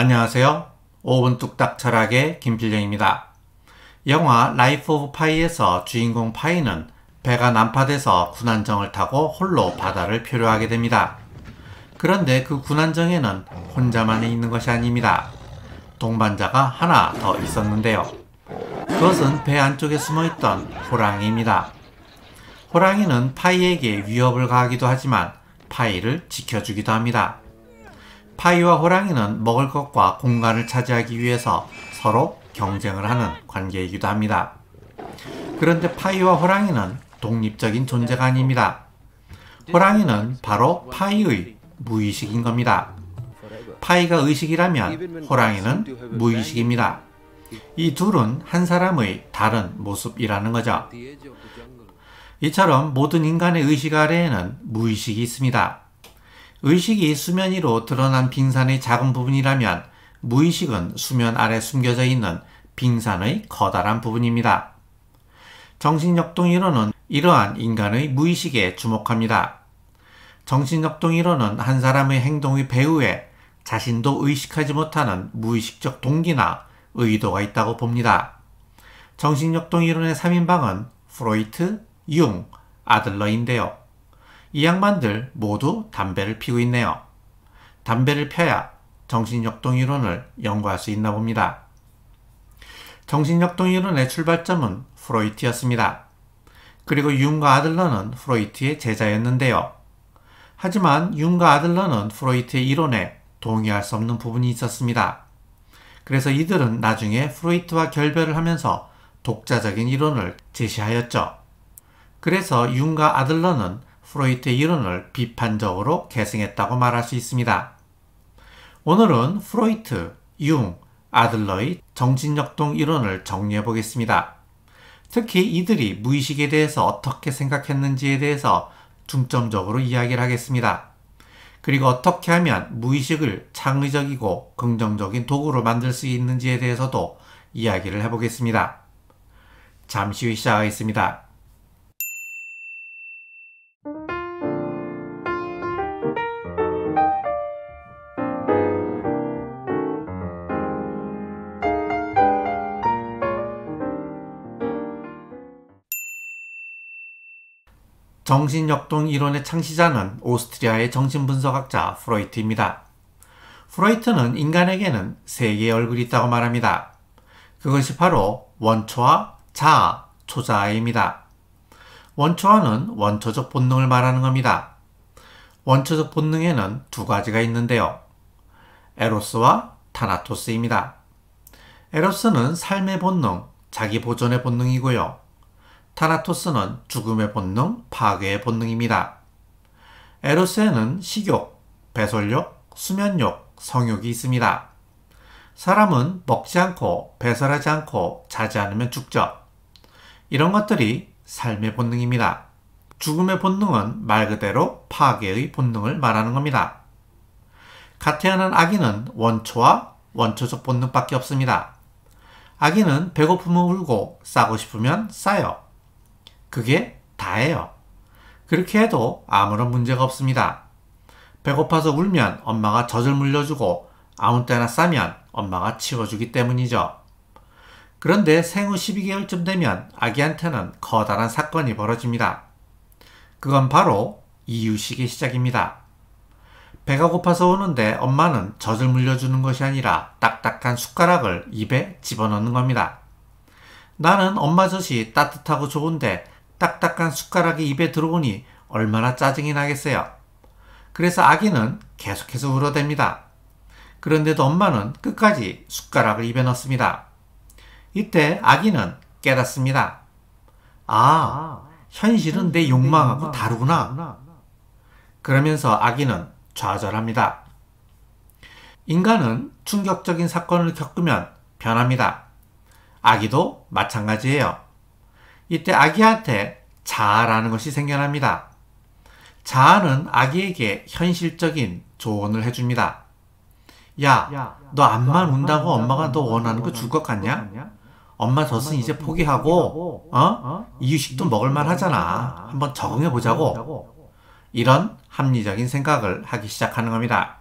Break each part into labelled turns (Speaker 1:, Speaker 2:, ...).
Speaker 1: 안녕하세요. 5분 뚝딱 철학의 김필령입니다. 영화 라이프 오브 파이에서 주인공 파이는 배가 난파돼서 군안정을 타고 홀로 바다를 표류하게 됩니다. 그런데 그 군안정에는 혼자만 있는 것이 아닙니다. 동반자가 하나 더 있었는데요. 그것은 배 안쪽에 숨어있던 호랑이입니다. 호랑이는 파이에게 위협을 가하기도 하지만 파이를 지켜주기도 합니다. 파이와 호랑이는 먹을 것과 공간을 차지하기 위해서 서로 경쟁을 하는 관계이기도 합니다. 그런데 파이와 호랑이는 독립적인 존재가 아닙니다. 호랑이는 바로 파이의 무의식인 겁니다. 파이가 의식이라면 호랑이는 무의식입니다. 이 둘은 한 사람의 다른 모습이라는 거죠. 이처럼 모든 인간의 의식 아래에는 무의식이 있습니다. 의식이 수면 위로 드러난 빙산의 작은 부분이라면 무의식은 수면 아래 숨겨져 있는 빙산의 커다란 부분입니다. 정신역동이론은 이러한 인간의 무의식에 주목합니다. 정신역동이론은 한 사람의 행동의 배후에 자신도 의식하지 못하는 무의식적 동기나 의도가 있다고 봅니다. 정신역동이론의 3인방은 프로이트, 융, 아들러인데요. 이 양반들 모두 담배를 피고 있네요. 담배를 펴야 정신역동이론을 연구할 수 있나 봅니다. 정신역동이론의 출발점은 프로이트였습니다. 그리고 융과 아들러는 프로이트의 제자였는데요. 하지만 융과 아들러는 프로이트의 이론에 동의할 수 없는 부분이 있었습니다. 그래서 이들은 나중에 프로이트와 결별을 하면서 독자적인 이론을 제시하였죠. 그래서 융과 아들러는 프로이트의 이론을 비판적으로 계승했다고 말할 수 있습니다. 오늘은 프로이트, 융, 아들러의 정신역동 이론을 정리해 보겠습니다. 특히 이들이 무의식에 대해서 어떻게 생각했는지에 대해서 중점적으로 이야기를 하겠습니다. 그리고 어떻게 하면 무의식을 창의적이고 긍정적인 도구로 만들 수 있는지에 대해서도 이야기를 해보겠습니다. 잠시 후 시작하겠습니다. 정신역동 이론의 창시자는 오스트리아의 정신분석학자 프로이트입니다. 프로이트는 인간에게는 세 개의 얼굴이 있다고 말합니다. 그것이 바로 원초와 자아, 초자아입니다. 원초와는 원초적 본능을 말하는 겁니다. 원초적 본능에는 두 가지가 있는데요. 에로스와 타나토스입니다. 에로스는 삶의 본능, 자기 보존의 본능이고요. 타나토스는 죽음의 본능, 파괴의 본능입니다. 에로스에는 식욕, 배설욕, 수면욕, 성욕이 있습니다. 사람은 먹지 않고 배설하지 않고 자지 않으면 죽죠. 이런 것들이 삶의 본능입니다. 죽음의 본능은 말 그대로 파괴의 본능을 말하는 겁니다. 갓 태어난 아기는 원초와 원초적 본능밖에 없습니다. 아기는 배고프면 울고 싸고 싶으면 싸요. 그게 다예요. 그렇게 해도 아무런 문제가 없습니다. 배고파서 울면 엄마가 젖을 물려주고 아무 때나 싸면 엄마가 치워주기 때문이죠. 그런데 생후 12개월쯤 되면 아기한테는 커다란 사건이 벌어집니다. 그건 바로 이유식의 시작입니다. 배가 고파서 우는데 엄마는 젖을 물려주는 것이 아니라 딱딱한 숟가락을 입에 집어넣는 겁니다. 나는 엄마 젖이 따뜻하고 좋은데 딱딱한 숟가락이 입에 들어오니 얼마나 짜증이 나겠어요. 그래서 아기는 계속해서 울어댑니다. 그런데도 엄마는 끝까지 숟가락을 입에 넣습니다. 이때 아기는 깨닫습니다. 아, 현실은 내 욕망하고 다르구나. 그러면서 아기는 좌절합니다. 인간은 충격적인 사건을 겪으면 변합니다. 아기도 마찬가지예요. 이때 아기한테 자아라는 것이 생겨납니다. 자아는 아기에게 현실적인 조언을 해줍니다. 야, 너 암만 운다고 엄마가 너 원하는 거 줄 것 같냐? 엄마 젖은 이제 포기하고 이유식도 먹을만 하잖아. 한번 적응해 보자고. 이런 합리적인 생각을 하기 시작하는 겁니다.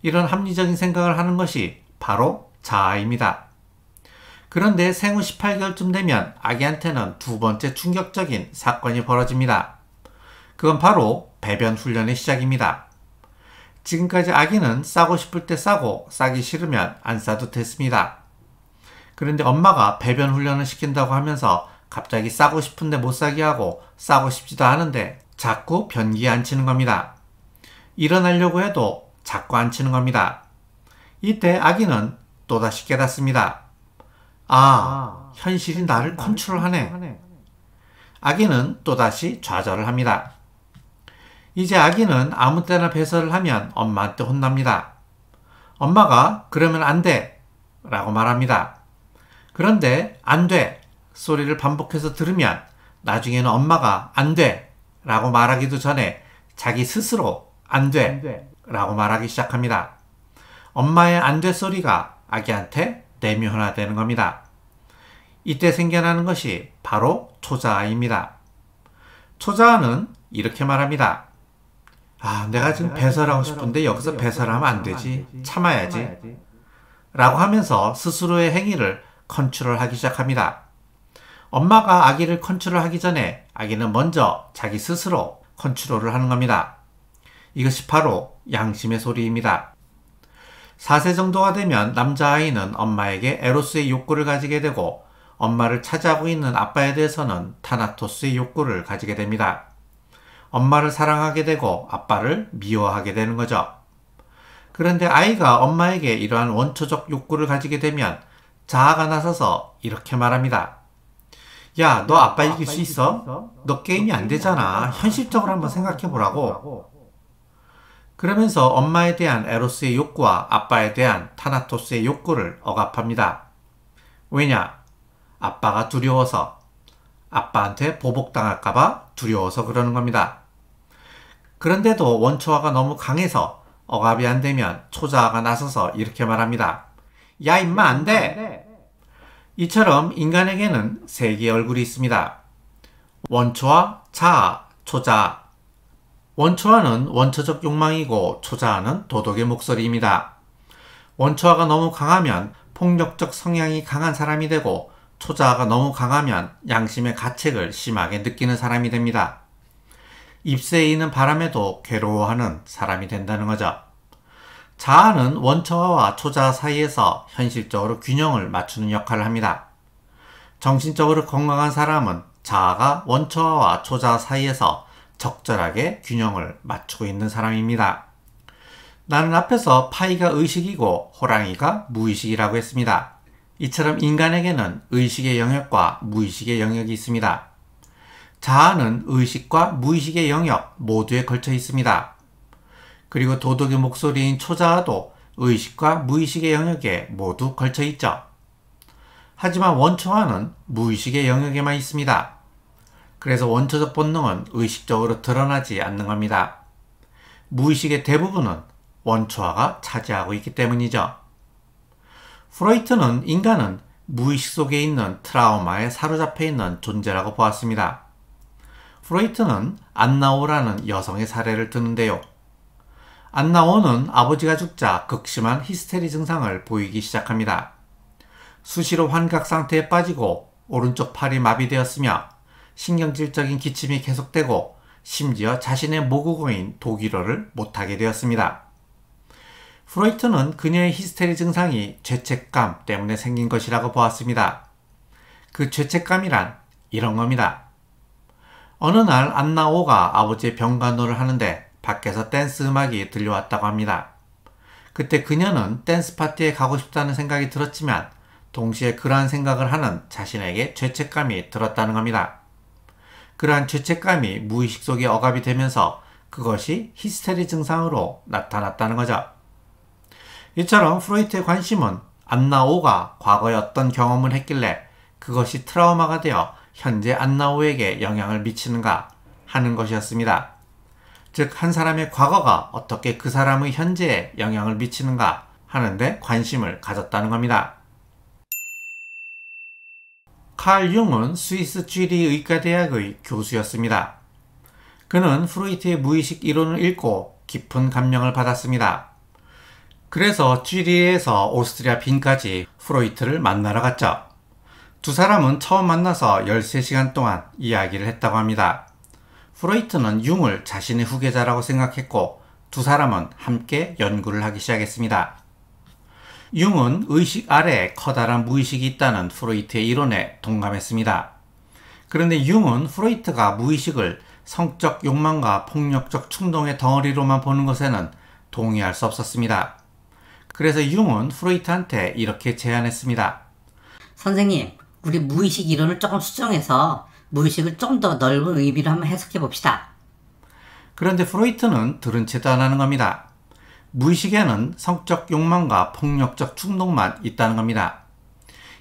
Speaker 1: 이런 합리적인 생각을 하는 것이 바로 자아입니다. 그런데 생후 18개월쯤 되면 아기한테는 두 번째 충격적인 사건이 벌어집니다. 그건 바로 배변 훈련의 시작입니다. 지금까지 아기는 싸고 싶을 때 싸고 싸기 싫으면 안 싸도 됐습니다. 그런데 엄마가 배변 훈련을 시킨다고 하면서 갑자기 싸고 싶은데 못 싸게 하고 싸고 싶지도 않은데 자꾸 변기에 앉히는 겁니다. 일어나려고 해도 자꾸 앉히는 겁니다. 이때 아기는 또다시 깨닫습니다. 현실이 나를 컨트롤하네. 아기는 또다시 좌절을 합니다. 이제 아기는 아무 때나 배설을 하면 엄마한테 혼납니다. 엄마가 그러면 안 돼 라고 말합니다. 그런데 안 돼 소리를 반복해서 들으면 나중에는 엄마가 안 돼 라고 말하기도 전에 자기 스스로 안 돼 라고 말하기 시작합니다. 엄마의 안 돼 소리가 아기한테 내면화되는 겁니다. 이때 생겨나는 것이 바로 초자아입니다. 초자아는 이렇게 말합니다. 내가 지금 배설하고 싶은데 여기서 배설하면 안 되지. 참아야지. 라고 하면서 스스로의 행위를 컨트롤하기 시작합니다. 엄마가 아기를 컨트롤하기 전에 아기는 먼저 자기 스스로 컨트롤을 하는 겁니다. 이것이 바로 양심의 소리입니다. 4세 정도가 되면 남자아이는 엄마에게 에로스의 욕구를 가지게 되고 엄마를 차지하고 있는 아빠에 대해서는 타나토스의 욕구를 가지게 됩니다. 엄마를 사랑하게 되고 아빠를 미워하게 되는 거죠. 그런데 아이가 엄마에게 이러한 원초적 욕구를 가지게 되면 자아가 나서서 이렇게 말합니다. 야, 너 아빠 이길 수 있어? 너 게임이 안 되잖아. 현실적으로 한번 생각해 보라고. 그러면서 엄마에 대한 에로스의 욕구와 아빠에 대한 타나토스의 욕구를 억압합니다. 왜냐? 아빠가 두려워서, 아빠한테 보복당할까봐 두려워서 그러는 겁니다. 그런데도 원초화가 너무 강해서 억압이 안 되면 초자아가 나서서 이렇게 말합니다. 야, 임마 안 돼! 이처럼 인간에게는 세 개의 얼굴이 있습니다. 원초화, 자아, 초자아. 원초화는 원초적 욕망이고 초자아는 도덕의 목소리입니다. 원초화가 너무 강하면 폭력적 성향이 강한 사람이 되고 초자아가 너무 강하면 양심의 가책을 심하게 느끼는 사람이 됩니다. 입새에 있는 바람에도 괴로워하는 사람이 된다는 거죠. 자아는 원초화와 초자아 사이에서 현실적으로 균형을 맞추는 역할을 합니다. 정신적으로 건강한 사람은 자아가 원초화와 초자아 사이에서 적절하게 균형을 맞추고 있는 사람입니다. 나는 앞에서 파이가 의식이고 호랑이가 무의식이라고 했습니다. 이처럼 인간에게는 의식의 영역과 무의식의 영역이 있습니다. 자아는 의식과 무의식의 영역 모두에 걸쳐 있습니다. 그리고 도덕의 목소리인 초자아도 의식과 무의식의 영역에 모두 걸쳐 있죠. 하지만 원초화는 무의식의 영역에만 있습니다. 그래서 원초적 본능은 의식적으로 드러나지 않는 겁니다. 무의식의 대부분은 원초화가 차지하고 있기 때문이죠. 프로이트는 인간은 무의식 속에 있는 트라우마에 사로잡혀 있는 존재라고 보았습니다. 프로이트는 안나오라는 여성의 사례를 드는데요. 안나오는 아버지가 죽자 극심한 히스테리 증상을 보이기 시작합니다. 수시로 환각 상태에 빠지고 오른쪽 팔이 마비되었으며 신경질적인 기침이 계속되고 심지어 자신의 모국어인 독일어를 못하게 되었습니다. 프로이트는 그녀의 히스테리 증상이 죄책감 때문에 생긴 것이라고 보았습니다. 그 죄책감이란 이런 겁니다. 어느 날 안나오가 아버지의 병간호를 하는데 밖에서 댄스 음악이 들려왔다고 합니다. 그때 그녀는 댄스 파티에 가고 싶다는 생각이 들었지만 동시에 그러한 생각을 하는 자신에게 죄책감이 들었다는 겁니다. 그러한 죄책감이 무의식 속에 억압이 되면서 그것이 히스테리 증상으로 나타났다는 거죠. 이처럼 프로이트의 관심은 안나오가 과거에 어떤 경험을 했길래 그것이 트라우마가 되어 현재 안나오에게 영향을 미치는가 하는 것이었습니다. 즉, 한 사람의 과거가 어떻게 그 사람의 현재에 영향을 미치는가 하는데 관심을 가졌다는 겁니다. 칼 융은 스위스 쥐리 의과대학의 교수였습니다. 그는 프로이트의 무의식 이론을 읽고 깊은 감명을 받았습니다. 그래서 쥐리히에서 오스트리아 빈까지 프로이트를 만나러 갔죠. 두 사람은 처음 만나서 13시간 동안 이야기를 했다고 합니다. 프로이트는 융을 자신의 후계자라고 생각했고 두 사람은 함께 연구를 하기 시작했습니다. 융은 의식 아래에 커다란 무의식이 있다는 프로이트의 이론에 동감했습니다. 그런데 융은 프로이트가 무의식을 성적 욕망과 폭력적 충동의 덩어리로만 보는 것에는 동의할 수 없었습니다. 그래서 융은 프로이트한테 이렇게 제안했습니다.
Speaker 2: 선생님, 우리 무의식 이론을 조금 수정해서 무의식을 좀 더 넓은 의미로 한번 해석해 봅시다.
Speaker 1: 그런데 프로이트는 들은 채도 안 하는 겁니다. 무의식에는 성적 욕망과 폭력적 충동만 있다는 겁니다.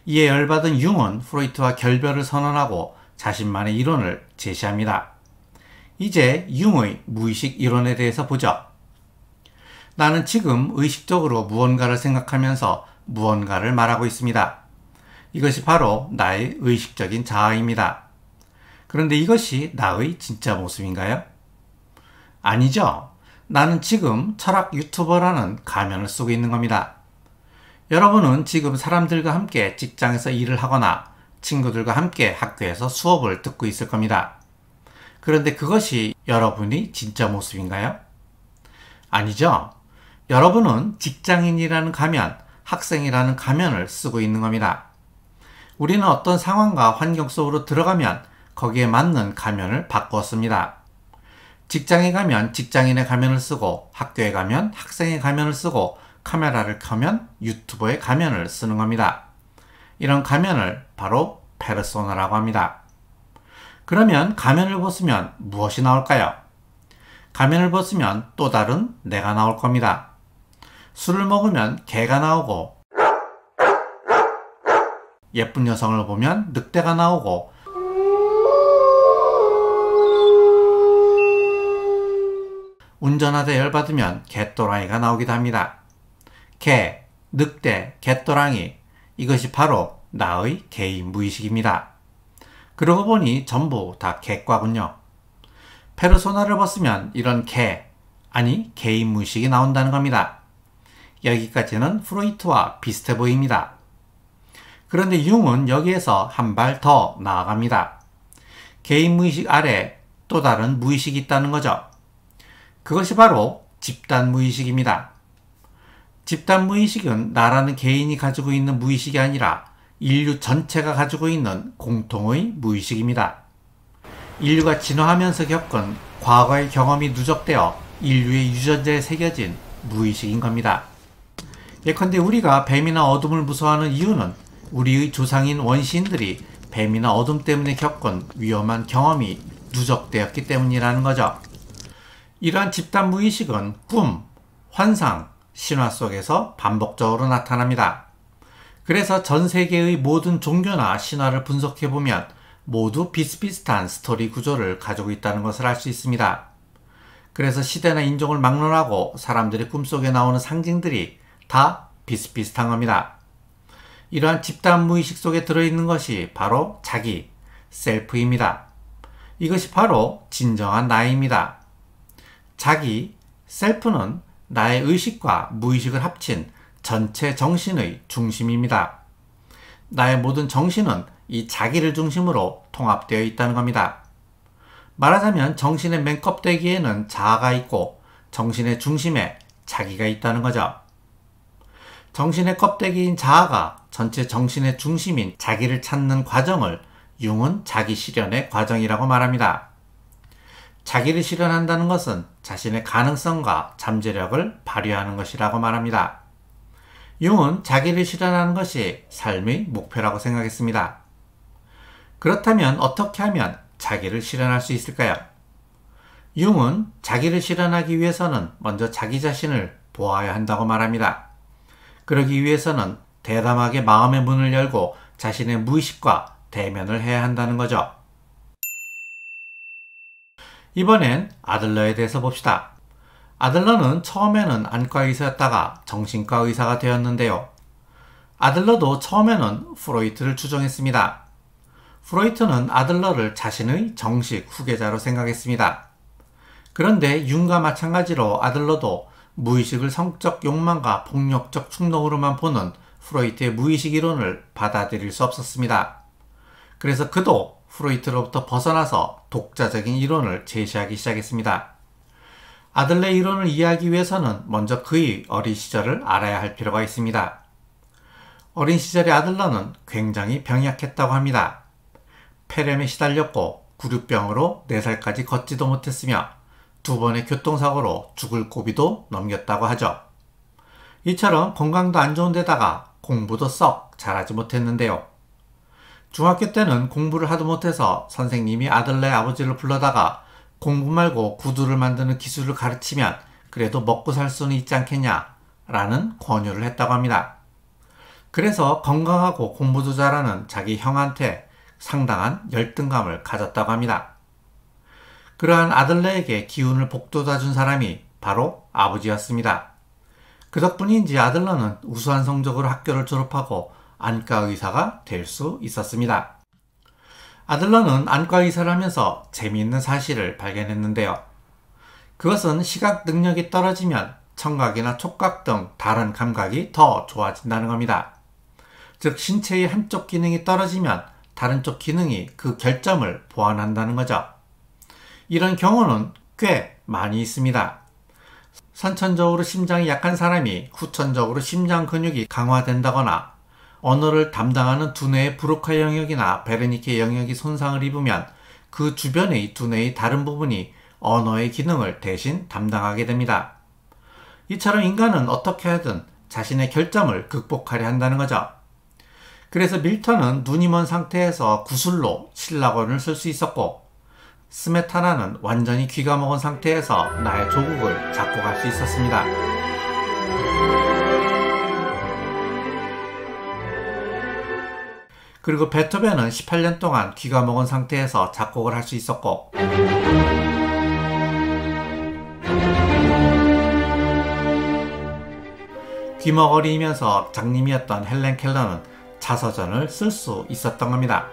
Speaker 1: 이에 열받은 융은 프로이트와 결별을 선언하고 자신만의 이론을 제시합니다. 이제 융의 무의식 이론에 대해서 보죠. 나는 지금 의식적으로 무언가를 생각하면서 무언가를 말하고 있습니다. 이것이 바로 나의 의식적인 자아입니다. 그런데 이것이 나의 진짜 모습인가요? 아니죠. 나는 지금 철학 유튜버라는 가면을 쓰고 있는 겁니다. 여러분은 지금 사람들과 함께 직장에서 일을 하거나 친구들과 함께 학교에서 수업을 듣고 있을 겁니다. 그런데 그것이 여러분이 진짜 모습인가요? 아니죠. 여러분은 직장인이라는 가면, 학생이라는 가면을 쓰고 있는 겁니다. 우리는 어떤 상황과 환경 속으로 들어가면 거기에 맞는 가면을 바꾸었습니다. 직장에 가면 직장인의 가면을 쓰고 학교에 가면 학생의 가면을 쓰고 카메라를 켜면 유튜버의 가면을 쓰는 겁니다. 이런 가면을 바로 페르소나라고 합니다. 그러면 가면을 벗으면 무엇이 나올까요? 가면을 벗으면 또 다른 내가 나올 겁니다. 술을 먹으면 개가 나오고 예쁜 여성을 보면 늑대가 나오고 운전하다 열받으면 개또랑이가 나오기도 합니다. 개, 늑대, 개또랑이 이것이 바로 나의 개인 무의식입니다. 그러고 보니 전부 다 개과군요. 페르소나를 벗으면 이런 개, 아니 개인 무의식이 나온다는 겁니다. 여기까지는 프로이트와 비슷해 보입니다. 그런데 융은 여기에서 한 발 더 나아갑니다. 개인 무의식 아래 또 다른 무의식이 있다는 거죠. 그것이 바로 집단 무의식입니다. 집단 무의식은 나라는 개인이 가지고 있는 무의식이 아니라 인류 전체가 가지고 있는 공통의 무의식입니다. 인류가 진화하면서 겪은 과거의 경험이 누적되어 인류의 유전자에 새겨진 무의식인 겁니다. 예컨대 우리가 뱀이나 어둠을 무서워하는 이유는 우리의 조상인 원시인들이 뱀이나 어둠 때문에 겪은 위험한 경험이 누적되었기 때문이라는 거죠. 이러한 집단 무의식은 꿈, 환상, 신화 속에서 반복적으로 나타납니다. 그래서 전 세계의 모든 종교나 신화를 분석해보면 모두 비슷비슷한 스토리 구조를 가지고 있다는 것을 알 수 있습니다. 그래서 시대나 인종을 막론하고 사람들의 꿈속에 나오는 상징들이 다 비슷비슷한 겁니다. 이러한 집단 무의식 속에 들어있는 것이 바로 자기, 셀프입니다. 이것이 바로 진정한 나입니다. 자기, 셀프는 나의 의식과 무의식을 합친 전체 정신의 중심입니다. 나의 모든 정신은 이 자기를 중심으로 통합되어 있다는 겁니다. 말하자면 정신의 맨 껍데기에는 자아가 있고 정신의 중심에 자기가 있다는 거죠. 정신의 껍데기인 자아가 전체 정신의 중심인 자기를 찾는 과정을 융은 자기 실현의 과정이라고 말합니다. 자기를 실현한다는 것은 자신의 가능성과 잠재력을 발휘하는 것이라고 말합니다. 융은 자기를 실현하는 것이 삶의 목표라고 생각했습니다. 그렇다면 어떻게 하면 자기를 실현할 수 있을까요? 융은 자기를 실현하기 위해서는 먼저 자기 자신을 보아야 한다고 말합니다. 그러기 위해서는 대담하게 마음의 문을 열고 자신의 무의식과 대면을 해야 한다는 거죠. 이번엔 아들러에 대해서 봅시다. 아들러는 처음에는 안과 의사였다가 정신과 의사가 되었는데요. 아들러도 처음에는 프로이트를 추종했습니다. 프로이트는 아들러를 자신의 정식 후계자로 생각했습니다. 그런데 융과 마찬가지로 아들러도 무의식을 성적 욕망과 폭력적 충동으로만 보는 프로이트의 무의식 이론을 받아들일 수 없었습니다. 그래서 그도 프로이트로부터 벗어나서 독자적인 이론을 제시하기 시작했습니다. 아들레 이론을 이해하기 위해서는 먼저 그의 어린 시절을 알아야 할 필요가 있습니다. 어린 시절의 아들러는 굉장히 병약했다고 합니다. 폐렴에 시달렸고 구류병으로 4살까지 걷지도 못했으며 2번의 교통사고로 죽을 고비도 넘겼다고 하죠. 이처럼 건강도 안 좋은 데다가 공부도 썩 잘하지 못했는데요. 중학교 때는 공부를 하도 못해서 선생님이 아들레 아버지를 불러다가 공부 말고 구두를 만드는 기술을 가르치면 그래도 먹고 살 수는 있지 않겠냐 라는 권유를 했다고 합니다. 그래서 건강하고 공부도 잘하는 자기 형한테 상당한 열등감을 가졌다고 합니다. 그러한 아들레에게 기운을 북돋아준 사람이 바로 아버지였습니다. 그 덕분인지 아들러는 우수한 성적으로 학교를 졸업하고 안과 의사가 될 수 있었습니다. 아들러는 안과 의사를 하면서 재미있는 사실을 발견했는데요. 그것은 시각 능력이 떨어지면 청각이나 촉각 등 다른 감각이 더 좋아진다는 겁니다. 즉 신체의 한쪽 기능이 떨어지면 다른 쪽 기능이 그 결점을 보완한다는 거죠. 이런 경우는 꽤 많이 있습니다. 선천적으로 심장이 약한 사람이 후천적으로 심장 근육이 강화된다거나 언어를 담당하는 두뇌의 브로카 영역이나 베르니케 영역이 손상을 입으면 그 주변의 두뇌의 다른 부분이 언어의 기능을 대신 담당하게 됩니다. 이처럼 인간은 어떻게 하든 자신의 결점을 극복하려 한다는 거죠. 그래서 밀턴은 눈이 먼 상태에서 구슬로 신라권을 쓸 수 있었고 스메타나는 완전히 귀가 먹은 상태에서 나의 조국을 작곡할 수 있었습니다. 그리고 베토벤은 18년 동안 귀가 먹은 상태에서 작곡을 할 수 있었고 귀머거리이면서 장님이었던 헬렌 켈러는 자서전을 쓸 수 있었던 겁니다.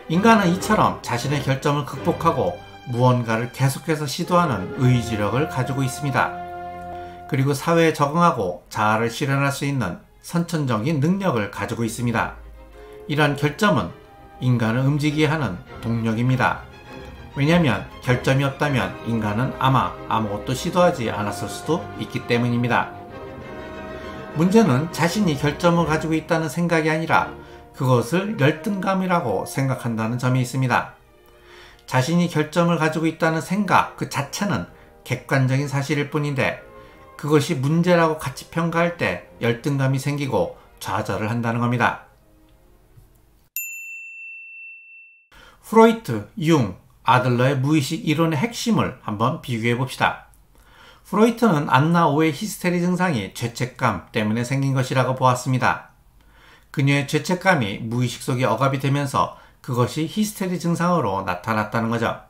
Speaker 1: 인간은 이처럼 자신의 결점을 극복하고 무언가를 계속해서 시도하는 의지력을 가지고 있습니다. 그리고 사회에 적응하고 자아를 실현할 수 있는 선천적인 능력을 가지고 있습니다. 이러한 결점은 인간을 움직이게 하는 동력입니다. 왜냐하면 결점이 없다면 인간은 아마 아무것도 시도하지 않았을 수도 있기 때문입니다. 문제는 자신이 결점을 가지고 있다는 생각이 아니라 그것을 열등감이라고 생각한다는 점이 있습니다. 자신이 결점을 가지고 있다는 생각 그 자체는 객관적인 사실일 뿐인데 그것이 문제라고 같이 평가할 때 열등감이 생기고 좌절을 한다는 겁니다. 프로이트, 융, 아들러의 무의식 이론의 핵심을 한번 비교해 봅시다. 프로이트는 안나 오의 히스테리 증상이 죄책감 때문에 생긴 것이라고 보았습니다. 그녀의 죄책감이 무의식 속에 억압이 되면서 그것이 히스테리 증상으로 나타났다는 거죠.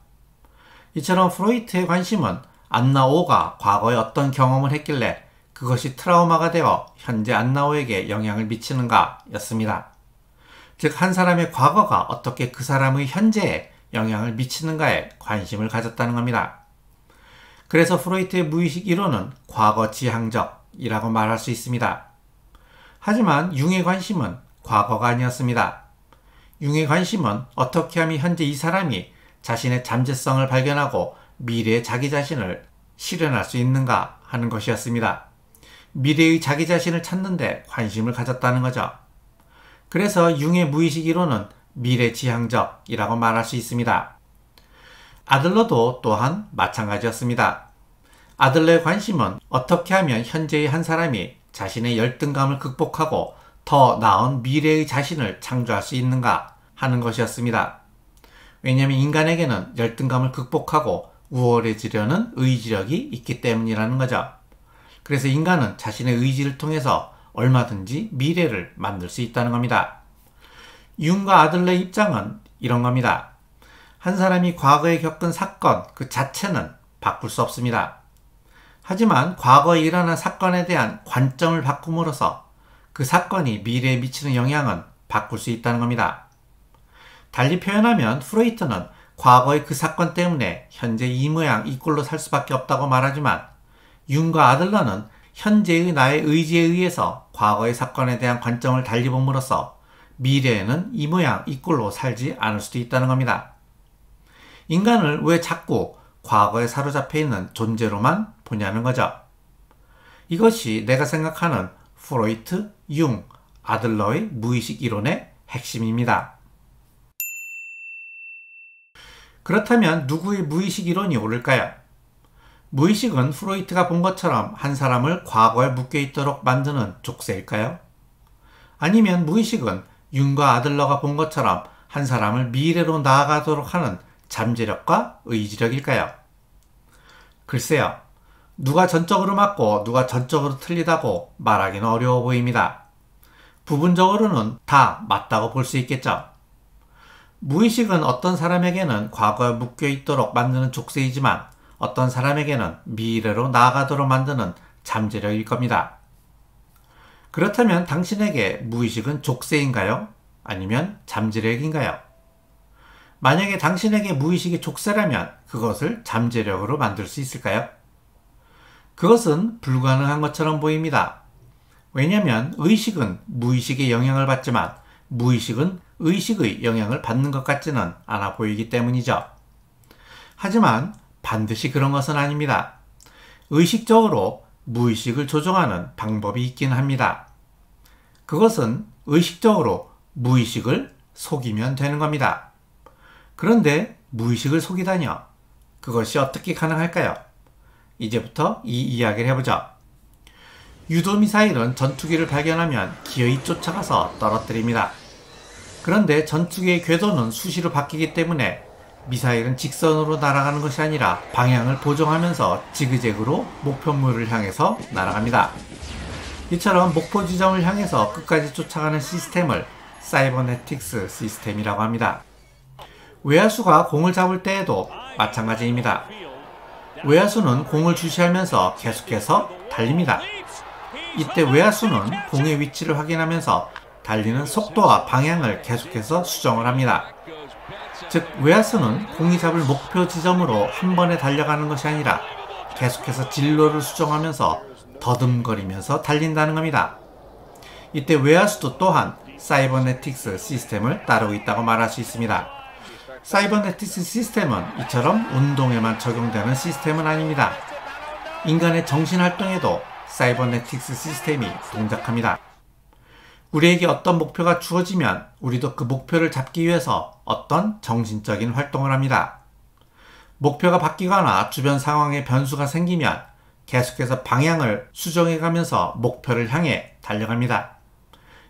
Speaker 1: 이처럼 프로이트의 관심은 안나 오가 과거에 어떤 경험을 했길래 그것이 트라우마가 되어 현재 안나 오에게 영향을 미치는가 였습니다. 즉 한 사람의 과거가 어떻게 그 사람의 현재에 영향을 미치는가에 관심을 가졌다는 겁니다. 그래서 프로이트의 무의식 이론은 과거 지향적이라고 말할 수 있습니다. 하지만 융의 관심은 과거가 아니었습니다. 융의 관심은 어떻게 하면 현재 이 사람이 자신의 잠재성을 발견하고 미래의 자기 자신을 실현할 수 있는가 하는 것이었습니다. 미래의 자기 자신을 찾는 데 관심을 가졌다는 거죠. 그래서 융의 무의식 이론은 미래지향적이라고 말할 수 있습니다. 아들러도 또한 마찬가지였습니다. 아들러의 관심은 어떻게 하면 현재의 한 사람이 자신의 열등감을 극복하고 더 나은 미래의 자신을 창조할 수 있는가 하는 것이었습니다. 왜냐하면 인간에게는 열등감을 극복하고 우월해지려는 의지력이 있기 때문이라는 거죠. 그래서 인간은 자신의 의지를 통해서 얼마든지 미래를 만들 수 있다는 겁니다. 융과 아들러의 입장은 이런 겁니다. 한 사람이 과거에 겪은 사건 그 자체는 바꿀 수 없습니다. 하지만 과거에 일어난 사건에 대한 관점을 바꿈으로써 그 사건이 미래에 미치는 영향은 바꿀 수 있다는 겁니다. 달리 표현하면 프로이트는 과거의 그 사건 때문에 현재 이 모양 이 꼴로 살 수밖에 없다고 말하지만 윤과 아들러는 현재의 나의 의지에 의해서 과거의 사건에 대한 관점을 달리 봄으로써 미래에는 이 모양 이 꼴로 살지 않을 수도 있다는 겁니다. 인간을 왜 자꾸 과거에 사로잡혀 있는 존재로만 보냐는 거죠. 이것이 내가 생각하는 프로이트, 융, 아들러의 무의식 이론의 핵심입니다. 그렇다면 누구의 무의식 이론이 옳을까요? 무의식은 프로이트가 본 것처럼 한 사람을 과거에 묶여 있도록 만드는 족쇄일까요? 아니면 무의식은 융과 아들러가 본 것처럼 한 사람을 미래로 나아가도록 하는 잠재력과 의지력일까요? 글쎄요. 누가 전적으로 맞고 누가 전적으로 틀리다고 말하기는 어려워 보입니다. 부분적으로는 다 맞다고 볼 수 있겠죠. 무의식은 어떤 사람에게는 과거에 묶여 있도록 만드는 족쇄이지만 어떤 사람에게는 미래로 나아가도록 만드는 잠재력일 겁니다. 그렇다면 당신에게 무의식은 족쇄인가요? 아니면 잠재력인가요? 만약에 당신에게 무의식이 족쇄라면 그것을 잠재력으로 만들 수 있을까요? 그것은 불가능한 것처럼 보입니다. 왜냐하면 의식은 무의식의 영향을 받지만 무의식은 의식의 영향을 받는 것 같지는 않아 보이기 때문이죠. 하지만 반드시 그런 것은 아닙니다. 의식적으로 무의식을 조종하는 방법이 있긴 합니다. 그것은 의식적으로 무의식을 속이면 되는 겁니다. 그런데 무의식을 속이다니요? 그것이 어떻게 가능할까요? 이제부터 이 이야기를 해보죠. 유도미사일은 전투기를 발견하면 기어이 쫓아가서 떨어뜨립니다. 그런데 전투기의 궤도는 수시로 바뀌기 때문에 미사일은 직선으로 날아가는 것이 아니라 방향을 보정하면서 지그재그로 목표물을 향해서 날아갑니다. 이처럼 목표 지점을 향해서 끝까지 쫓아가는 시스템을 사이버네틱스 시스템이라고 합니다. 외야수가 공을 잡을 때에도 마찬가지입니다. 외야수는 공을 주시하면서 계속해서 달립니다. 이때 외야수는 공의 위치를 확인하면서 달리는 속도와 방향을 계속해서 수정을 합니다. 즉 외야수는 공이 잡을 목표 지점으로 한 번에 달려가는 것이 아니라 계속해서 진로를 수정하면서 더듬거리면서 달린다는 겁니다. 이때 외야수도 또한 사이버네틱스 시스템을 따르고 있다고 말할 수 있습니다. 사이버네틱스 시스템은 이처럼 운동에만 적용되는 시스템은 아닙니다. 인간의 정신활동에도 사이버네틱스 시스템이 동작합니다. 우리에게 어떤 목표가 주어지면 우리도 그 목표를 잡기 위해서 어떤 정신적인 활동을 합니다. 목표가 바뀌거나 주변 상황에 변수가 생기면 계속해서 방향을 수정해가면서 목표를 향해 달려갑니다.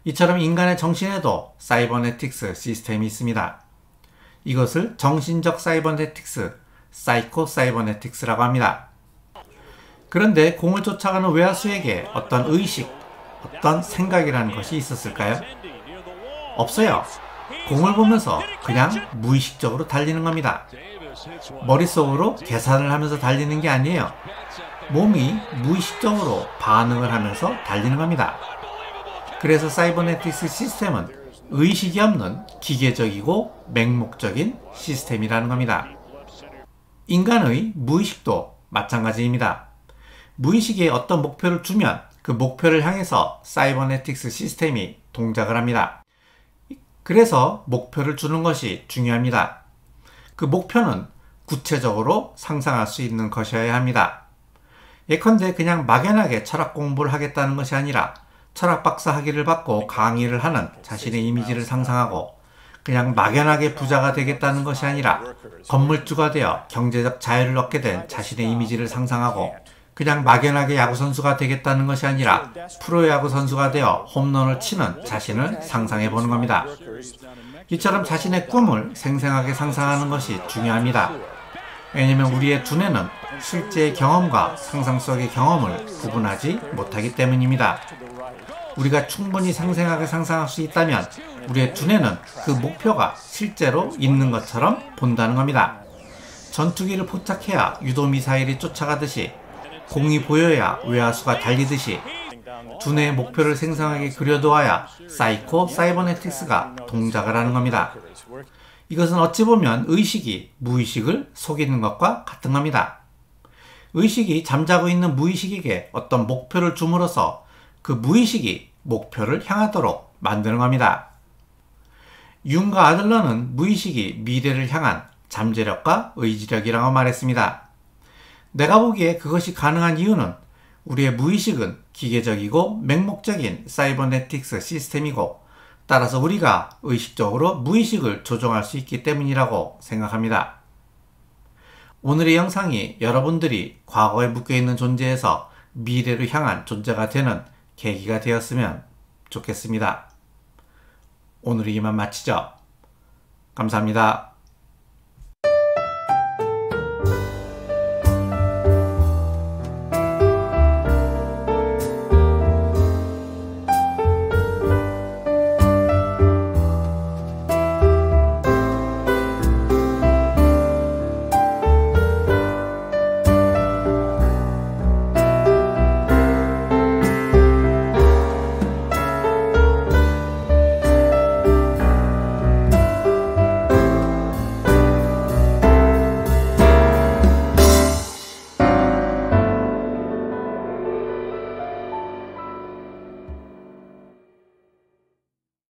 Speaker 1: 이처럼 인간의 정신에도 사이버네틱스 시스템이 있습니다. 이것을 정신적 사이버네틱스, 사이코 사이버네틱스라고 합니다. 그런데 공을 쫓아가는 외야수에게 어떤 의식, 어떤 생각이라는 것이 있었을까요? 없어요. 공을 보면서 그냥 무의식적으로 달리는 겁니다. 머릿속으로 계산을 하면서 달리는 게 아니에요. 몸이 무의식적으로 반응을 하면서 달리는 겁니다. 그래서 사이버네틱스 시스템은 의식이 없는 기계적이고 맹목적인 시스템이라는 겁니다. 인간의 무의식도 마찬가지입니다. 무의식에 어떤 목표를 주면 그 목표를 향해서 사이버네틱스 시스템이 동작을 합니다. 그래서 목표를 주는 것이 중요합니다. 그 목표는 구체적으로 상상할 수 있는 것이어야 합니다. 예컨대 그냥 막연하게 철학 공부를 하겠다는 것이 아니라 철학 박사 학위를 받고 강의를 하는 자신의 이미지를 상상하고 그냥 막연하게 부자가 되겠다는 것이 아니라 건물주가 되어 경제적 자유를 얻게 된 자신의 이미지를 상상하고 그냥 막연하게 야구선수가 되겠다는 것이 아니라 프로야구 선수가 되어 홈런을 치는 자신을 상상해 보는 겁니다. 이처럼 자신의 꿈을 생생하게 상상하는 것이 중요합니다. 왜냐하면 우리의 두뇌는 실제의 경험과 상상 속의 경험을 구분하지 못하기 때문입니다. 우리가 충분히 생생하게 상상할 수 있다면 우리의 두뇌는 그 목표가 실제로 있는 것처럼 본다는 겁니다. 전투기를 포착해야 유도미사일이 쫓아가듯이 공이 보여야 외야수가 달리듯이 두뇌의 목표를 생생하게 그려두어야 사이코 사이버네틱스가 동작을 하는 겁니다. 이것은 어찌 보면 의식이 무의식을 속이는 것과 같은 겁니다. 의식이 잠자고 있는 무의식에게 어떤 목표를 줌으로써 그 무의식이 목표를 향하도록 만드는 겁니다. 융과 아들러는 무의식이 미래를 향한 잠재력과 의지력이라고 말했습니다. 내가 보기에 그것이 가능한 이유는 우리의 무의식은 기계적이고 맹목적인 사이버네틱스 시스템이고 따라서 우리가 의식적으로 무의식을 조종할 수 있기 때문이라고 생각합니다. 오늘의 영상이 여러분들이 과거에 묶여있는 존재에서 미래로 향한 존재가 되는 계기가 되었으면 좋겠습니다. 오늘 이만 마치죠. 감사합니다.